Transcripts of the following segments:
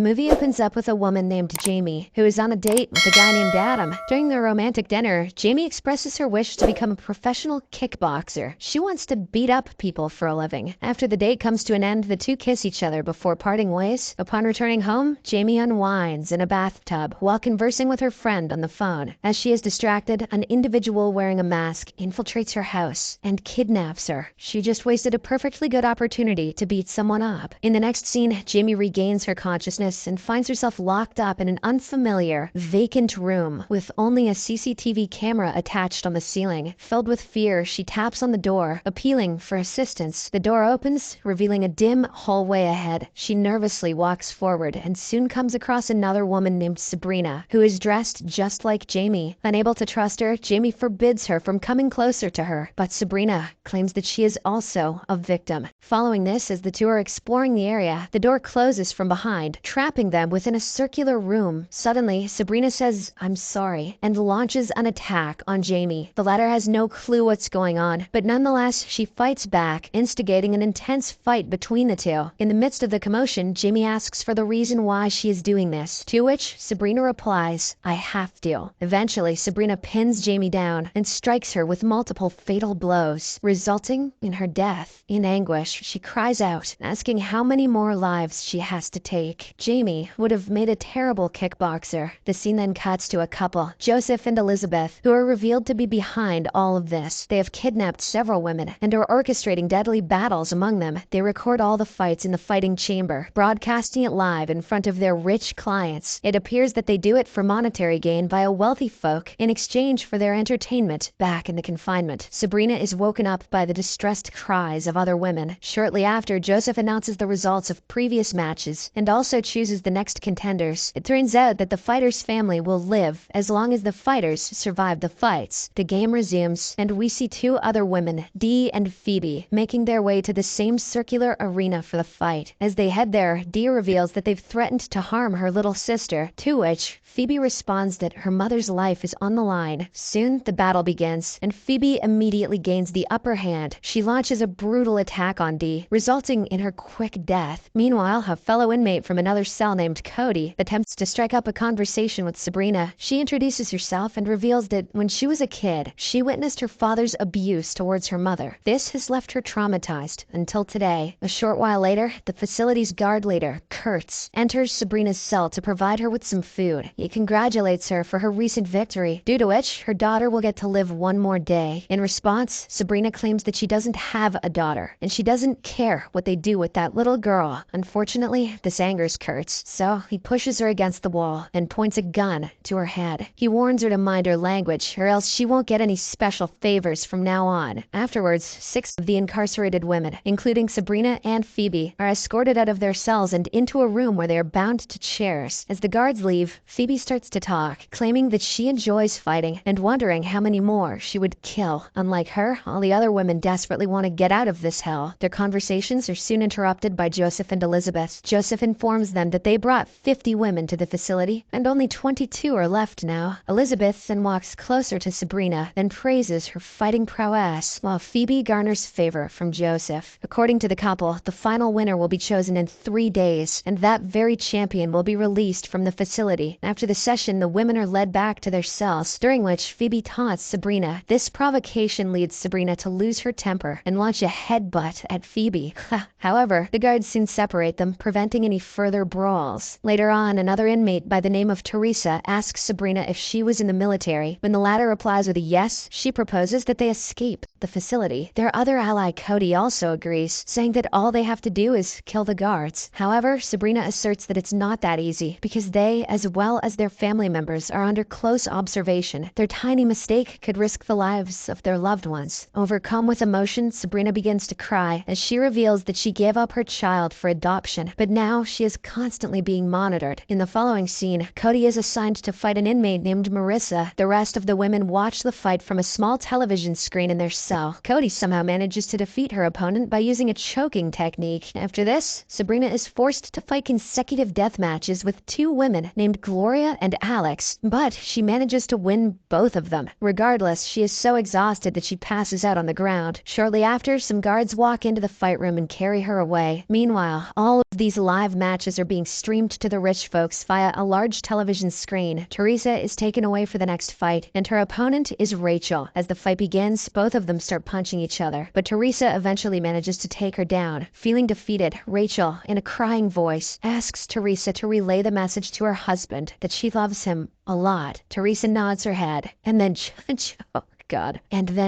movie opens up with a woman named Jamie, who is on a date with a guy named Adam. During their romantic dinner, Jamie expresses her wish to become a professional kickboxer. She wants to beat up people for a living. After the date comes to an end, the two kiss each other before parting ways. Upon returning home, Jamie unwinds in a bathtub while conversing with her friend on the phone. As she is distracted, an individual wearing a mask infiltrates her house and kidnaps her. She just wasted a perfectly good opportunity to beat someone up. In the next scene, Jamie regains her consciousness and finds herself locked up in an unfamiliar, vacant room with only a CCTV camera attached on the ceiling. Filled with fear, she taps on the door, appealing for assistance. The door opens, revealing a dim hallway ahead. She nervously walks forward and soon comes across another woman named Sabrina, who is dressed just like Jamie. Unable to trust her, Jamie forbids her from coming closer to her, but Sabrina claims that she is also a victim. Following this, as the two are exploring the area, the door closes from behind, trapping them within a circular room. Suddenly, Sabrina says, "I'm sorry," and launches an attack on Jamie. The latter has no clue what's going on, but nonetheless, she fights back, instigating an intense fight between the two. In the midst of the commotion, Jamie asks for the reason why she is doing this, to which Sabrina replies, "I have to." Eventually, Sabrina pins Jamie down and strikes her with multiple fatal blows, resulting in her death. In anguish, she cries out, asking how many more lives she has to take. Jamie would have made a terrible kickboxer. The scene then cuts to a couple, Joseph and Elizabeth, who are revealed to be behind all of this. They have kidnapped several women and are orchestrating deadly battles among them. They record all the fights in the fighting chamber, broadcasting it live in front of their rich clients. It appears that they do it for monetary gain via wealthy folk in exchange for their entertainment back in the confinement. Sabrina is woken up by the distressed cries of other women. Shortly after, Joseph announces the results of previous matches and also chooses the next contenders. It turns out that the fighter's family will live as long as the fighters survive the fights. The game resumes, and we see two other women, Dee and Phoebe, making their way to the same circular arena for the fight. As they head there, Dee reveals that they've threatened to harm her little sister, to which Phoebe responds that her mother's life is on the line. Soon, the battle begins, and Phoebe immediately gains the upper hand. She launches a brutal attack on Dee, resulting in her quick death. Meanwhile, a fellow inmate from another cell named Cody attempts to strike up a conversation with Sabrina. She introduces herself and reveals that when she was a kid, she witnessed her father's abuse towards her mother. This has left her traumatized until today. A short while later, the facility's guard leader, Kurtz, enters Sabrina's cell to provide her with some food. He congratulates her for her recent victory, due to which her daughter will get to live one more day. In response, Sabrina claims that she doesn't have a daughter, and she doesn't care what they do with that little girl. Unfortunately, this angers Kurtz, so he pushes her against the wall and points a gun to her head. He warns her to mind her language, or else she won't get any special favors from now on. Afterwards, 6 of the incarcerated women, including Sabrina and Phoebe, are escorted out of their cells and into a room where they are bound to chairs. As the guards leave, Phoebe starts to talk, claiming that she enjoys fighting and wondering how many more she would kill. Unlike her, all the other women desperately want to get out of this hell. Their conversations are soon interrupted by Joseph and Elizabeth. Joseph informs them that they brought 50 women to the facility and only 22 are left now. Elizabeth then walks closer to Sabrina and praises her fighting prowess, while Phoebe garners favor from Joseph. According to the couple, the final winner will be chosen in 3 days, and that very champion will be released from the facility. After the session, the women are led back to their cells, during which Phoebe taunts Sabrina. This provocation leads Sabrina to lose her temper and launch a headbutt at Phoebe. However, the guards soon separate them, preventing any further brawls. Later on, another inmate by the name of Teresa asks Sabrina if she was in the military. When the latter replies with a yes, she proposes that they escape the facility. Their other ally, Cody, also agrees, saying that all they have to do is kill the guards. However, Sabrina asserts that it's not that easy, because they, as well as their family members, are under close observation. Their tiny mistake could risk the lives of their loved ones. Overcome with emotion, Sabrina begins to cry as she reveals that she gave up her child for adoption, but now she is constantly being monitored. In the following scene, Cody is assigned to fight an inmate named Marissa. The rest of the women watch the fight from a small television screen in their cell. cell. Cody somehow manages to defeat her opponent by using a choking technique. After this, Sabrina is forced to fight consecutive death matches with 2 women named Gloria and Alex, but she manages to win both of them. Regardless, she is so exhausted that she passes out on the ground. Shortly after, some guards walk into the fight room and carry her away. Meanwhile, all of these live matches are being streamed to the rich folks via a large television screen. Teresa is taken away for the next fight, and her opponent is Rachel. As the fight begins, both of them start punching each other, but Teresa eventually manages to take her down. Feeling defeated, Rachel, in a crying voice, asks Teresa to relay the message to her husband that she loves him a lot. Teresa nods her head, and then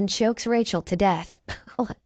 chokes Rachel to death.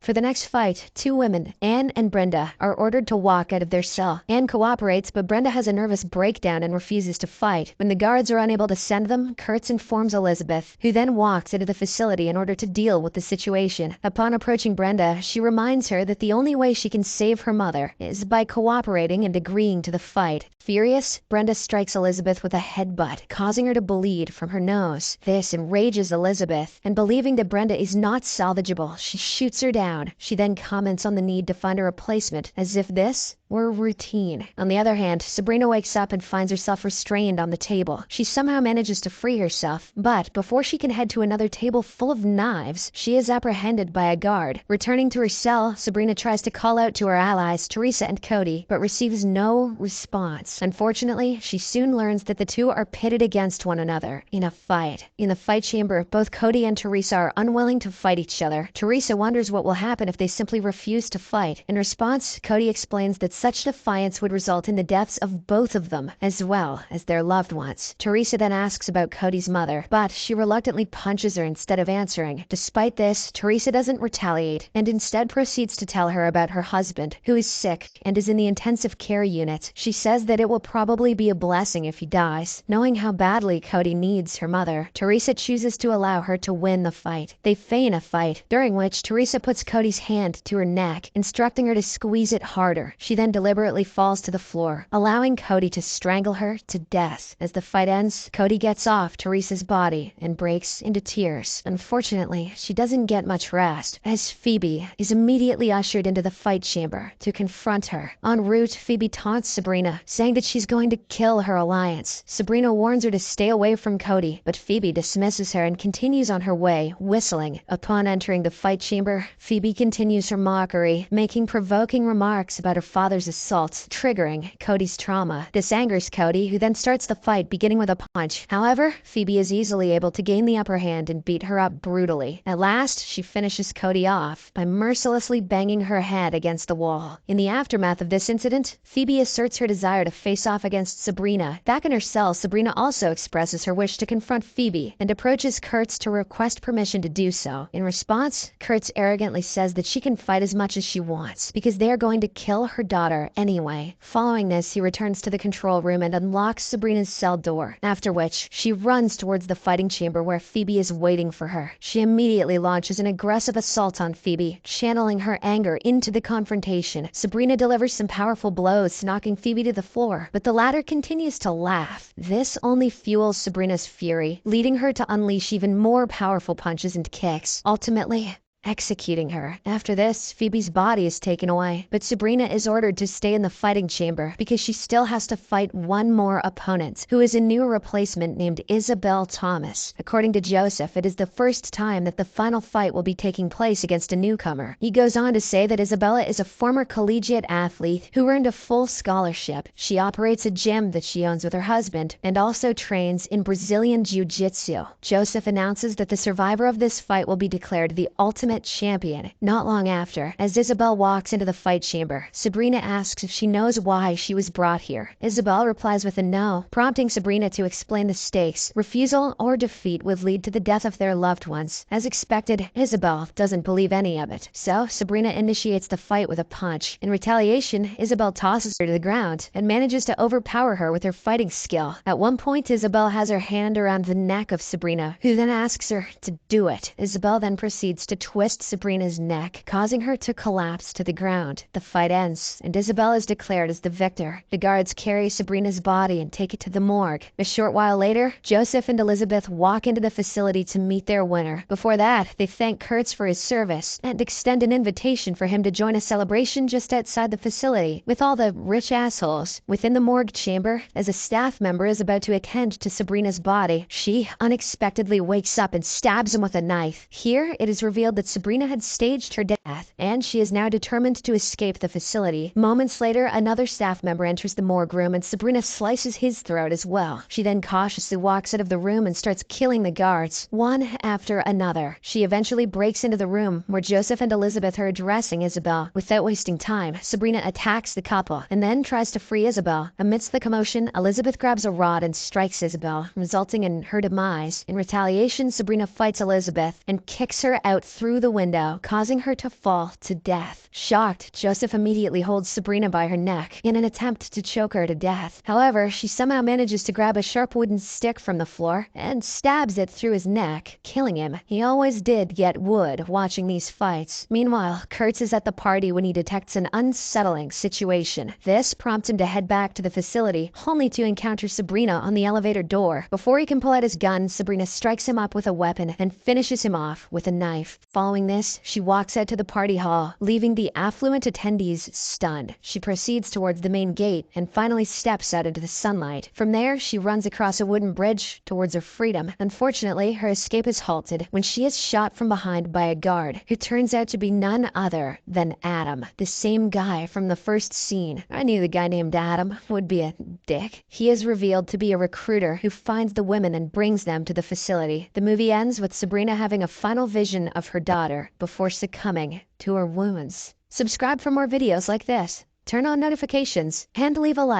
For the next fight, 2 women, Anne and Brenda, are ordered to walk out of their cell. Anne cooperates, but Brenda has a nervous breakdown and refuses to fight. When the guards are unable to send them, Kurtz informs Elizabeth, who then walks into the facility in order to deal with the situation. Upon approaching Brenda, she reminds her that the only way she can save her mother is by cooperating and agreeing to the fight. Furious, Brenda strikes Elizabeth with a headbutt, causing her to bleed from her nose. This enrages Elizabeth, and believing that Brenda is not salvageable, she shoots her down. She then comments on the need to find a replacement, as if this were routine. On the other hand, Sabrina wakes up and finds herself restrained on the table. She somehow manages to free herself, but before she can head to another table full of knives, she is apprehended by a guard. Returning to her cell, Sabrina tries to call out to her allies, Teresa and Cody, but receives no response. Unfortunately, she soon learns that the 2 are pitted against one another in a fight. In the fight chamber, both Cody and Teresa are unwilling to fight each other. Teresa wonders what will happen if they simply refuse to fight. In response, Cody explains that such defiance would result in the deaths of both of them, as well as their loved ones. Teresa then asks about Cody's mother, but she reluctantly punches her instead of answering. Despite this, Teresa doesn't retaliate, and instead proceeds to tell her about her husband, who is sick and is in the intensive care unit. She says that it will probably be a blessing if he dies. Knowing how badly Cody needs her mother, Teresa chooses to allow her to win the fight. They feign a fight, during which Teresa puts Cody's hand to her neck, instructing her to squeeze it harder. She then deliberately falls to the floor, allowing Cody to strangle her to death. As the fight ends, Cody gets off Teresa's body and breaks into tears. Unfortunately, she doesn't get much rest, as Phoebe is immediately ushered into the fight chamber to confront her. En route, Phoebe taunts Sabrina, saying that she's going to kill her alliance. Sabrina warns her to stay away from Cody, but Phoebe dismisses her and continues on her way, whistling. Upon entering the fight chamber, Phoebe continues her mockery, making provoking remarks about her father's assault, triggering Cody's trauma. This angers Cody, who then starts the fight, beginning with a punch. However, Phoebe is easily able to gain the upper hand and beat her up brutally. At last, she finishes Cody off by mercilessly banging her head against the wall. In the aftermath of this incident, Phoebe asserts her desire to face off against Sabrina. Back in her cell, Sabrina also expresses her wish to confront Phoebe and approaches Kurtz to request permission to do so. In response, Kurtz arrogantly says that she can fight as much as she wants because they are going to kill her daughter anyway. Following this, he returns to the control room and unlocks Sabrina's cell door, after which she runs towards the fighting chamber where Phoebe is waiting for her. She immediately launches an aggressive assault on Phoebe, channeling her anger into the confrontation. Sabrina delivers some powerful blows, knocking Phoebe to the floor, but the latter continues to laugh. This only fuels Sabrina's fury, leading her to unleash even more powerful punches and kicks, ultimately executing her. After this, Phoebe's body is taken away, but Sabrina is ordered to stay in the fighting chamber because she still has to fight one more opponent, who is a new replacement named Isabel Thomas. According to Joseph, it is the first time that the final fight will be taking place against a newcomer. He goes on to say that Isabella is a former collegiate athlete who earned a full scholarship. She operates a gym that she owns with her husband and also trains in Brazilian Jiu-Jitsu. Joseph announces that the survivor of this fight will be declared the ultimate champion. Not long after, as Isabel walks into the fight chamber, Sabrina asks if she knows why she was brought here. Isabel replies with a no, prompting Sabrina to explain the stakes. Refusal or defeat would lead to the death of their loved ones. As expected, Isabel doesn't believe any of it, so Sabrina initiates the fight with a punch. In retaliation, Isabel tosses her to the ground and manages to overpower her with her fighting skill. At one point, Isabel has her hand around the neck of Sabrina, who then asks her to do it. Isabel then proceeds to twist twists Sabrina's neck, causing her to collapse to the ground. The fight ends, and Isabel is declared as the victor. The guards carry Sabrina's body and take it to the morgue. A short while later, Joseph and Elizabeth walk into the facility to meet their winner. Before that, they thank Kurtz for his service and extend an invitation for him to join a celebration just outside the facility with all the rich assholes. Within the morgue chamber, as a staff member is about to attend to Sabrina's body, she unexpectedly wakes up and stabs him with a knife. Here, it is revealed that Sabrina had staged her death, and she is now determined to escape the facility. Moments later, another staff member enters the morgue room and Sabrina slices his throat as well. She then cautiously walks out of the room and starts killing the guards, one after another. She eventually breaks into the room where Joseph and Elizabeth are addressing Isabel. Without wasting time, Sabrina attacks the couple and then tries to free Isabel. Amidst the commotion, Elizabeth grabs a rod and strikes Isabel, resulting in her demise. In retaliation, Sabrina fights Elizabeth and kicks her out through the window, causing her to fall to death. Shocked, Joseph immediately holds Sabrina by her neck in an attempt to choke her to death. However, she somehow manages to grab a sharp wooden stick from the floor and stabs it through his neck, killing him. He always did get wood watching these fights. Meanwhile, Kurtz is at the party when he detects an unsettling situation. This prompts him to head back to the facility, only to encounter Sabrina on the elevator door. Before he can pull out his gun, Sabrina strikes him up with a weapon and finishes him off with a knife. Following this, she walks out to the party hall, leaving the affluent attendees stunned. She proceeds towards the main gate and finally steps out into the sunlight. From there, she runs across a wooden bridge towards her freedom. Unfortunately, her escape is halted when she is shot from behind by a guard, who turns out to be none other than Adam, the same guy from the first scene. I knew the guy named Adam would be a dick. He is revealed to be a recruiter who finds the women and brings them to the facility. The movie ends with Sabrina having a final vision of her daughter before succumbing to her wounds. Subscribe for more videos like this, turn on notifications, and leave a like.